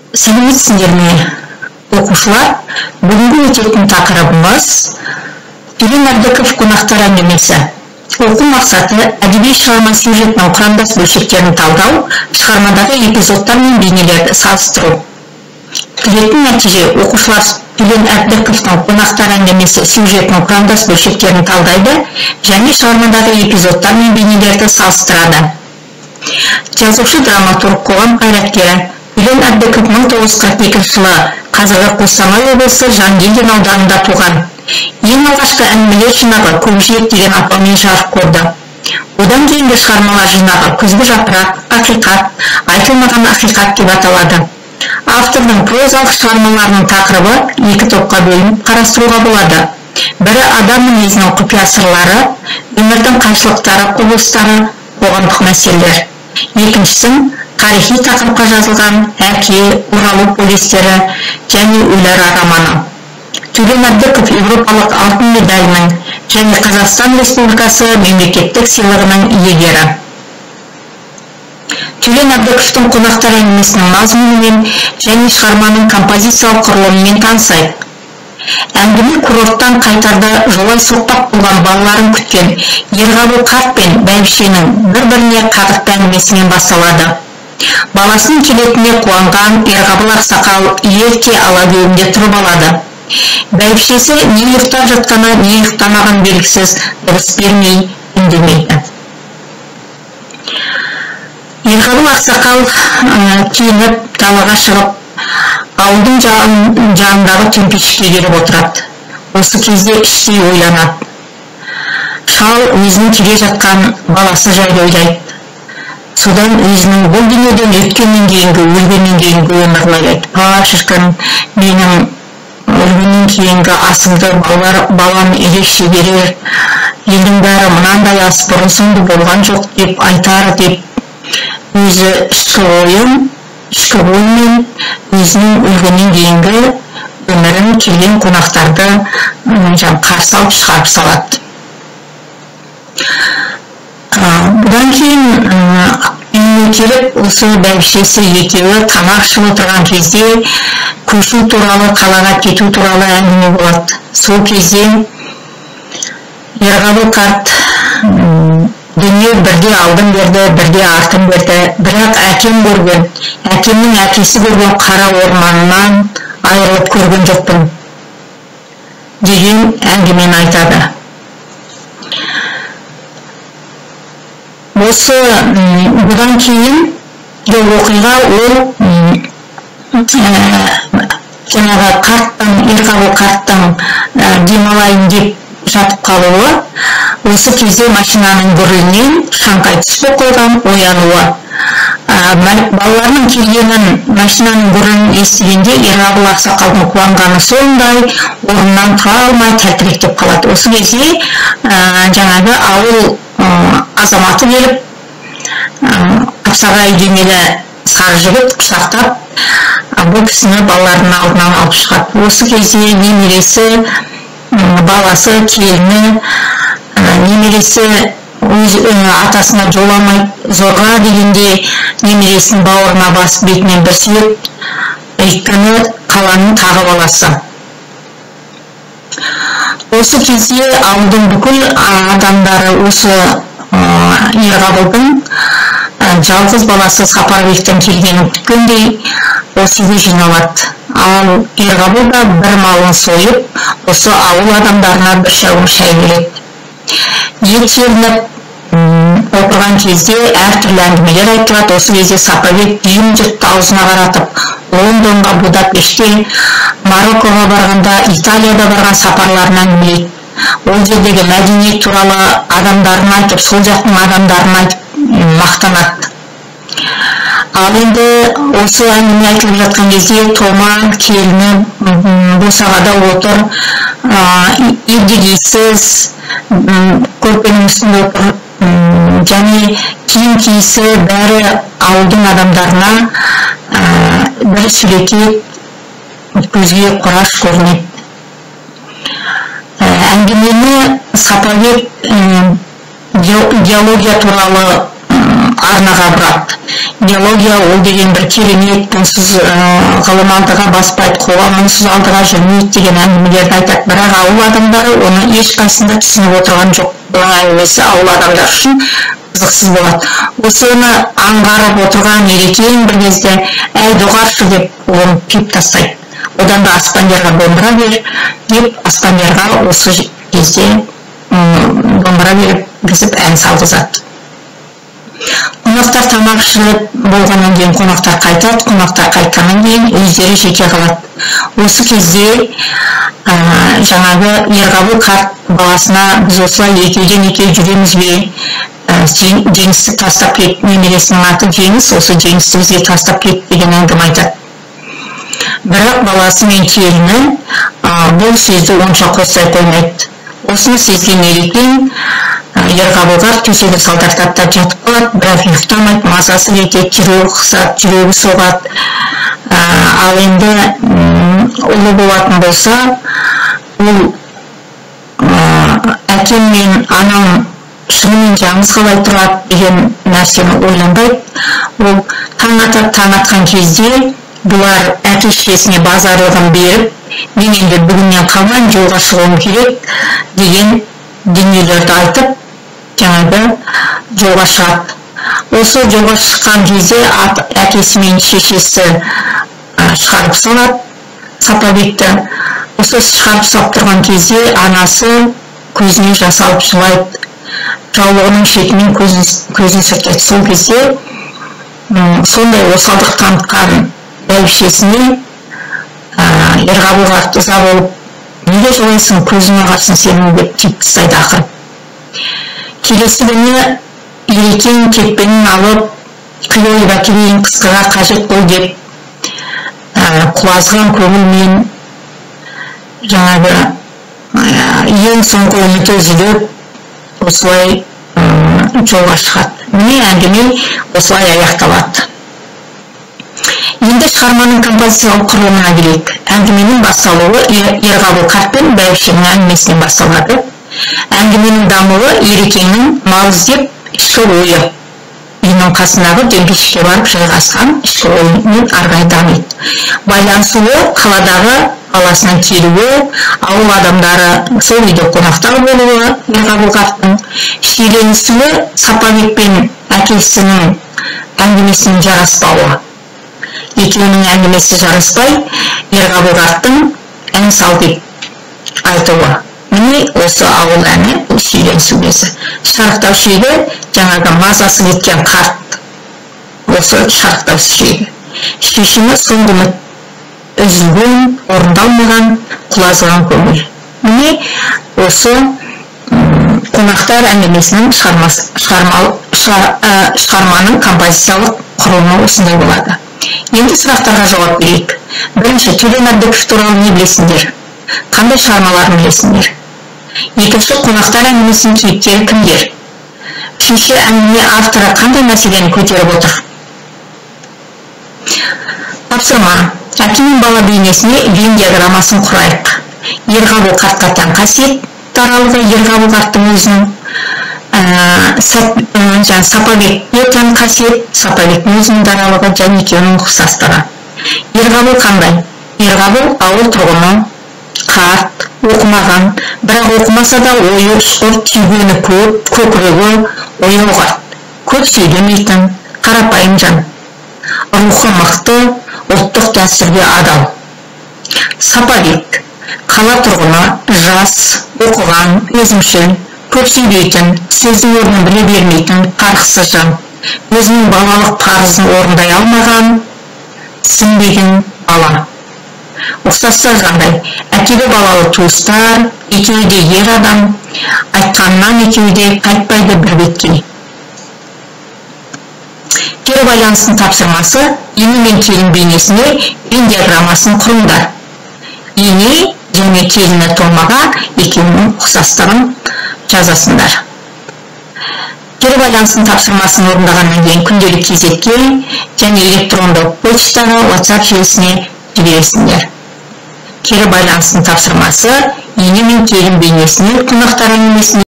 Сәлеметсіңдер ме, оқушылар? Бүгінгі өтетін тақырыбымыз Төлен Әбдіков қонақтар әңгімесі. Оқу мақсаты әдеби шығарма сюжетінің құрамдас бөлшектерін талдау, шығармадағы эпизодтар мен бейнелерді салыстыру. Күтілетін нәтиже оқушылар Төлен Әбдіковтың қонақтар әңгімесі сюжетінің құрамдас бөлшектерін талдайды және шығармадағы эпизодтар мен бейнелерді салыстырады. Жазушы драматург қоғам қайраткері Төлен Әбдіков 1942 жылы қазіргі Қостанай облысы Жангелдин ауданында туған. Ең алғашқы әңгімелер жинағы Көкжиек деген атаумен жарық көрді. Одан кейінгі шығармалар жинағы Күзгі жапырақ, Ақиқат, Айтылмаған ақиқат деп аталады. Автордың прозалық шығармаларының тақырыбы екі топқа бөлініп қарастыруға болады. Бірі адам мінезінің құпия сырлары, өмірдің қайшылықтары, құбылыстары, қоғамдық мәселелер. Екіншісін тарихи тақырыпқа жазылған Әке, Оралу повестері және Өлер романы. Төлен Әбдіков Европалық алтын медалінің және Қазақстан Республикасы мемлекеттік сыйлығының иегері. Төлен Әбдіковтың қонақтар әңгімесінің мазмұнымен және шығарманың композициялық құрылымымен танысайық. Әңгіме курорттан қайтарда жолай соқпақ болған балаларын күткен Ерғабыл қарт пен бәйбішенің бір-біріне қағытты әңгімесімен басталады. Баласының келетініне қуанған Ерғабыл ақсақал ерте алагеуімде тұрып алады. Бәйбішесі не ұйықтап жатқаны, не ұйықтамаған белгісіз, дыбыс бермей, үндемейді. Ерғабыл ақсақал киініп, далаға шығып, ауылдың жанындағы төмпешікке келіп отырады. Осы кезде іштей ойланады. Шал өзінің келе жатқан баласы жайлы ойлайды. Содан өзінің бұл дүниеден өткеннен кейінгі, өлгеннен кейінгі өмірін ойлайды. Шіркін, менің өлгеннен кейінгі асымды балам ерекше берер, елдің бәрі мынандай ас бұрын-соңды болған жоқ деп айтар деп, өзі ішкі оймен өзінің өлгеннен кейінгі өмірін келген қонақтарды қарсы алып шығарып салады. Бұдан кейін үйіне келіп, осы бәйбішесі екеуі тамақ ішіп отырған кезде көшу туралы, қалаға кету туралы әңгіме болады. Сол кезде Ерғабыл қарт дүние бірде алдын берді, бірде артын берді, бірақ әкем көрген, әкемнің әкесі көрген қара орманынан айырылып көрген жоқпын деген әңгімені айтады. Осы бұдан кейін оқиға ол жаңағы Ерғабыл қарттың демалайын деп жатып қалуы, осы кезде машинаның гүрілінен шаңқай түсіп қойған оянуы. Балаларының келгенін, машинаның гүрілін естігенде Ерғабыл ақсақалдың қуанғаны сондай, орнынан тұра алмай тәлтіректеп қалады. Осы кезде жаңағы ауыл азаматы келіп, қапсағай денелі сары жігіт құшақтап, бұл кісіні балалардың алдынан алып шығады. Осы кезде немересі, баласы, келіні, немересі өз атасына жоламайды, зорға дегенде немересінің бауырына басып бетінен бір сүйеді, өйткені қаланың тағы баласы. Осы кезде ауылдың бүкіл адамдары осы Ерғабылдың жалғыз баласы Сапарбектен келгенін күткендей осы үйге жиналады. Ал Ерғабыл да бір малын сойып, осы ауыл адамдарына бір шәугім шай береді. Ет желініп отырған кезде әртүрлі әңгімелер айтылады. Осы кезде Сапарбек дүйім жұртты аузына қаратып, Лондонға, Будапештте, Мароккоға барғанда, Италияда барған сапарларын әңгімелейді. Ол жердегі мәдениет туралы адамдарын айтып, сол жақтың адамдарын айтып мақтанады. Ал енді осы әңгіме айтылып жатқан кезде Томан келіні босағада отыр, едегейсіз, көрпенің үстінде отыр, және киім киісі бәрі ауылдың адамдарына бір сөлекет, көзге құраш көрінеді. Әңгімені Сапарбек геология туралы арнаға бұрады. Геология ол деген бір керемет, бұнсыз ғылым алдыға баспайды, қоғам мұнсыз алдыға жүрмейді деген әңгімелерді айтады. Бірақ ауыл адамдары оны ешқайсында түсініп отырған жоқ. Бұл әңгімесі ауыл адамдар үшін қызықсыз болады. Осыны аңғарып отырған Ерекең бір кезде әй доғаршы деп оны күйіп тастайды. Одан да Аспандиярға домбыра бер деп Аспандиярға осы кезде домбыра бергізіп ән салғызады. Қонақтар тамақ ішіліп болғаннан кейін қонақтар қайтады, қонақтар қайтқаннан кейін өздері жеке қалады. Осы кезде жаңағы Ерғабыл қарт баласына біз осылай екеуден екеу жүреміз бе? Жеңісті тастап кет, немересінің аты Жеңіс, осы Жеңісті бізге тастап кет деген әңгіме айтады. Бірақ баласы мен келіні бұл сөзді онша қостай қоймайды. Осыны сезген Ерекең Ерғабылға төсегі салдыртаттап жатып қалады, бірақ ұйықтамайды, мазасы кетеді, жүрегі қысады, жүрегі соғады. Ал енді ұлы болатын болса, ол әкем мен анам шынымен жаңыз қалай тұрады деген нәрсені ойланбайды. Ол таң атқан кезде бұлар әке-шешесіне базарлығын беріп, мен енді бүгіннен қалмайын, жолға шығуым керек деген дүниелерді айтып, жаңағы жолға шығады. Осы жолға шыққан кезде әкесі мен шешесі шығарып салады Сапабекті. Осы шығарып салып тұрған кезде анасы көзіне жас алып жылайды. Жаулығының шетімен көзін сүртеді. Сол кезде сондай осалдық танытқан бәйбішесіне Ерғабылға ыза болып, неге жылайсың, көзіңе қарсын сенің деп тиіп тастайды ақыры. Келесі күні Ерекең кетпенін алып, күлейіп әкелейін қысқыға қажет бол деп құлазған көңілмен жаңағы ең соңғы үміті үзіліп осылай жолға шығады. Міне әңгіме осылай аяқталады. Енді шығарманың композициялық құрылымына келейік. Әңгіменің басталуы Ерғабыл қарт пен бәйбішенің әңгімесінен басталады. Әңгіменің дамуы Ерекеңнің мал іздеп ішкі ойы. Үйінің қасындағы дөңгешікке барып жайғасқан ішкі ойымен арғай дамиды. Байланысуы қаладағы баласынан келуі, ауыл адамдары сол үйде қонақтар болуы Ерғабыл қарттың, шиеленісуі Сапабек пен әкесінің әңгімесінің жараспауы. Екеуінің әңгімесі жараспай, Ерғабыл қарттың ән сал деп айтуы. Міне осы ауыл әні шиеленісу кезі. Шарықтау шегі жаңағы мазасы кеткен қарт. Осы шарықтау шегі. Шешімі соңғы үміт үзілген, орындалмаған, құлазыған көңіл. Міне осы қонақтар әңгімесінің шығарманың композициялық құрылымы осындай болады. Енді сұрақтарға жауап берейік. Бірінші, Төлен Әбдіков туралы не білесіңдер? Қандай шығармаларын білесіңдер? Екінші, қонақтар әңгімесінің кейіпкері кімдер? Үшінші, әңгіме авторы қандай мәселені көтеріп отыр? Тапсырма. Әке мен бала бейнесіне Вен диаграммасын құрайық. Ерғабыл қартқа тән қасиет аралығы Ерғабыл қарттың өзінің, Сапабекке тән қасиет Сапабектің өзінің даралығы және екеуінің ұқсастығы. Ерғабыл қандай? Ерғабыл ауыл тұрғыны, қарт, оқымаған, бірақ оқымаса да ойы ұшқыр, түйгені көп, көкірегі ояу қарт, көп сөйлемейтін, қарапайым жан. Рухы мықты, ұлттық дәстүрге адал. Сапабек қала тұрғыны, жас, оқыған, өзімшіл, көп сөйлейтін, сөздің орнын біле бермейтін, қарқысыз жан. Өзінің балалық парызын орындай алмаған, сіңбеген бала. Ұқсастар қандай? Әкелі балалы туыстар, екеуі де ер адам, айтқаннан екеуі де қайтпайды бір беткей. Кері байланыстың тапсырмасы ене мен келін бейнесіне Вен диаграммасын құрыңдар. Ене және келіні толмаға екеуінің ұқсастығын жазасыңдар. Кері байланыстың тапсырмасын орындағаннан кейін күнделік кезекке және электрондық почтаға WhatsApp желісіне жібересіңдер. Кері байланыстың тапсырмасы ене мен келін бейнесіне қонақтар әңгімесіне